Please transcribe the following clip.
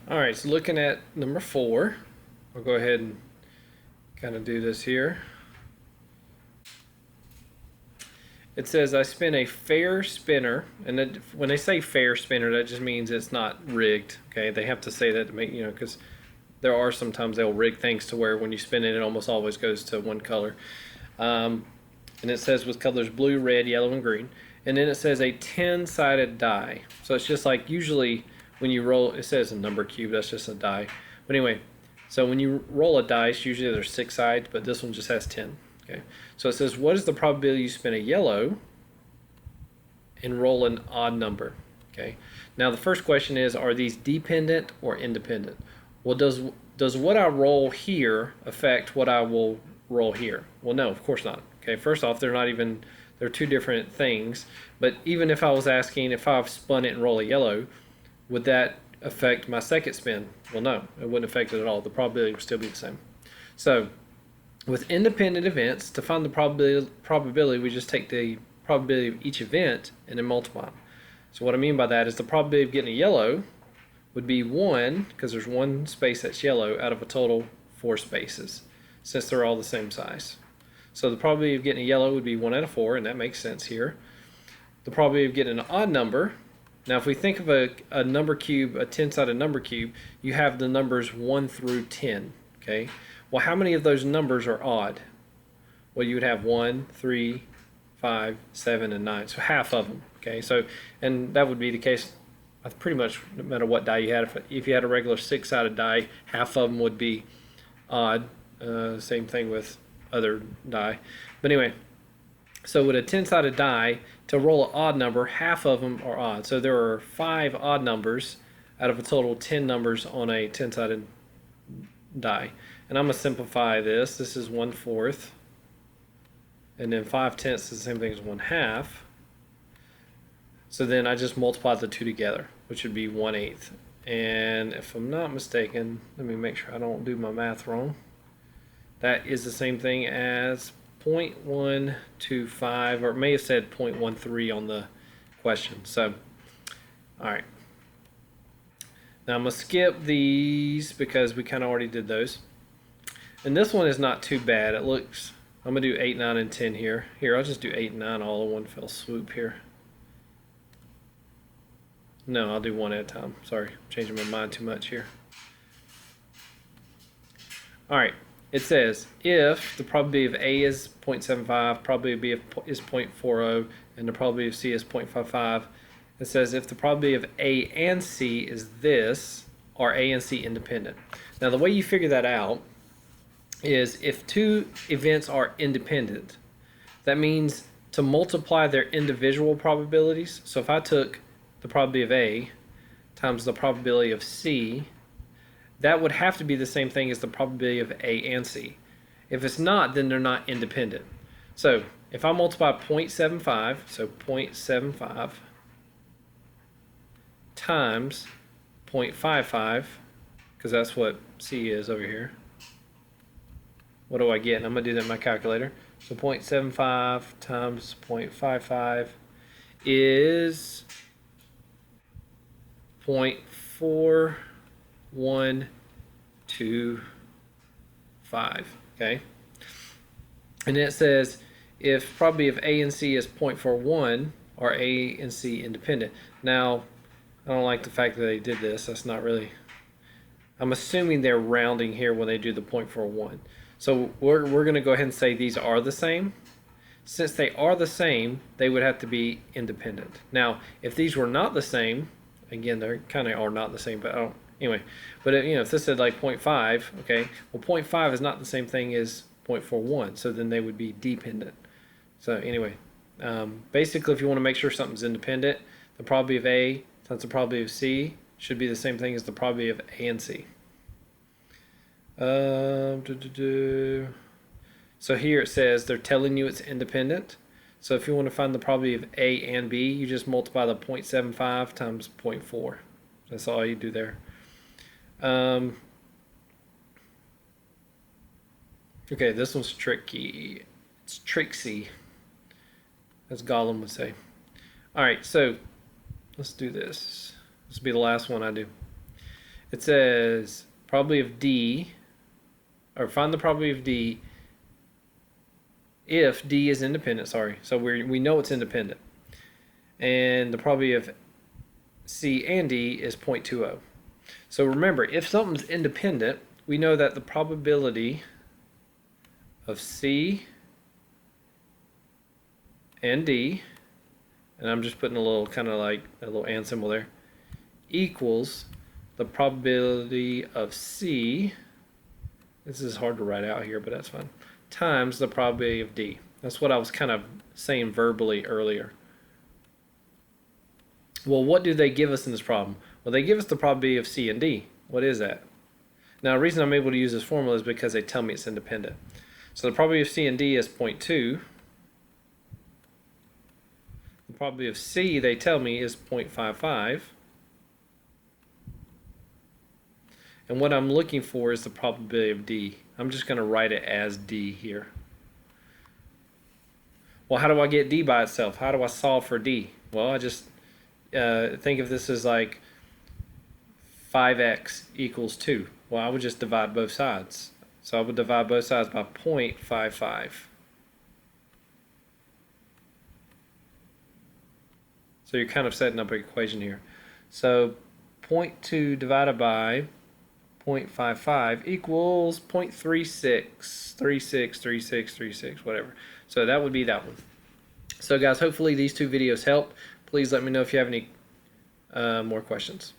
All right, so looking at number 4, I'll go ahead and kind of do this here. It says I spin a fair spinner, and when they say fair spinner, that just means it's not rigged. Okay, they have to say that to make because there are sometimes they'll rig things to where when you spin it, it almost always goes to one color. And it says with colors blue, red, yellow, and green. And then it says a 10-sided die. So it's just like usually when you roll, it says a number cube, that's just a die. But anyway, so when you roll a dice, usually there's 6 sides, but this one just has 10. Okay, so it says what is the probability you spin a yellow and roll an odd number? Okay, now the first question is, are these dependent or independent? Well, does what I roll here affect what I will roll here? Well, no, of course not. Okay, first off, they're two different things. But even if I was asking if I've spun it and roll a yellow, would that affect my second spin? Well, no, it wouldn't affect it at all. The probability would still be the same. So with independent events, to find the probability, we just take the probability of each event and then multiply them. So what I mean by that is the probability of getting a yellow would be 1, because there's one space that's yellow out of a total 4 spaces, since they're all the same size. So the probability of getting a yellow would be 1 out of 4, and that makes sense here. The probability of getting an odd number, now if we think of a number cube, a 10-sided number cube, you have the numbers 1 through 10, okay? Well, how many of those numbers are odd? Well, you would have 1, 3, 5, 7, and 9, so half of them, okay? So, and that would be the case pretty much no matter what die you had. If you had a regular 6-sided die, half of them would be odd. Same thing with other die. But anyway, so with a 10-sided die, to roll an odd number, half of them are odd. So there are 5 odd numbers out of a total 10 numbers on a 10-sided die. And I'm going to simplify this. This is 1/4. And then 5/10 is the same thing as 1/2. So then I just multiply the two together, which would be 1/8. And if I'm not mistaken, let me make sure I don't do my math wrong. That is the same thing as 0.125, or it may have said 0.13 on the question. So, all right. Now I'm going to skip these because we kind of already did those. And this one is not too bad. It looks, I'm going to do 8, 9, and 10 here. Here, I'll just do 8 and 9 all in one fell swoop here. No, I'll do one at a time. Sorry, I'm changing my mind too much here. All right, it says if the probability of A is 0.75, probability of B is 0.40, and the probability of C is 0.55, it says if the probability of A and C is this, are A and C independent? Now, the way you figure that out is if two events are independent, that means to multiply their individual probabilities. So if I took the probability of A times the probability of C, that would have to be the same thing as the probability of A and C. If it's not, then they're not independent. So if I multiply 0.75, so 0.75 times 0.55, because that's what C is over here, what do I get? And I'm going to do that in my calculator. So 0.75 times 0.55 is 0.4125, okay? And then it says if probability of A and C is 0.41, are A and C independent? Now, I don't like the fact that they did this. That's not really, I'm assuming they're rounding here when they do the 0.41. So we're going to go ahead and say these are the same. Since they are the same, they would have to be independent. Now, if these were not the same, again, they kind of are not the same, but I don't, anyway. But if this said like 0.5, okay, well 0.5 is not the same thing as 0.41, so then they would be dependent. So anyway, basically if you want to make sure something's independent, the probability of A times the probability of C should be the same thing as the probability of A and C. So here it says they're telling you it's independent. So if you want to find the probability of A and B, you just multiply the 0.75 times 0.4. That's all you do there. Okay, this one's tricky. It's tricksy, as Gollum would say. All right, so let's do this. This will be the last one I do. It says probability of D, or find the probability of D if D is independent, sorry. So we know it's independent. And the probability of C and D is 0.20. So remember, if something's independent, we know that the probability of C and D, and I'm just putting a little kind of like a little and symbol there, equals the probability of C, this is hard to write out here, but that's fine, times the probability of D. That's what I was kind of saying verbally earlier. Well, what do they give us in this problem? Well, they give us the probability of C and D. What is that? Now, the reason I'm able to use this formula is because they tell me it's independent. So the probability of C and D is 0.2. The probability of C, they tell me, is 0.55. And what I'm looking for is the probability of D. I'm just going to write it as D here. Well, how do I get D by itself? How do I solve for D? Well, I just think of this as like 5x equals 2. Well, I would just divide both sides. So I would divide both sides by 0.55. So you're kind of setting up an equation here. So 0.2 divided by 0.55 equals 0.36, 36, whatever. So that would be that one. So guys, hopefully these two videos help. Please let me know if you have any more questions.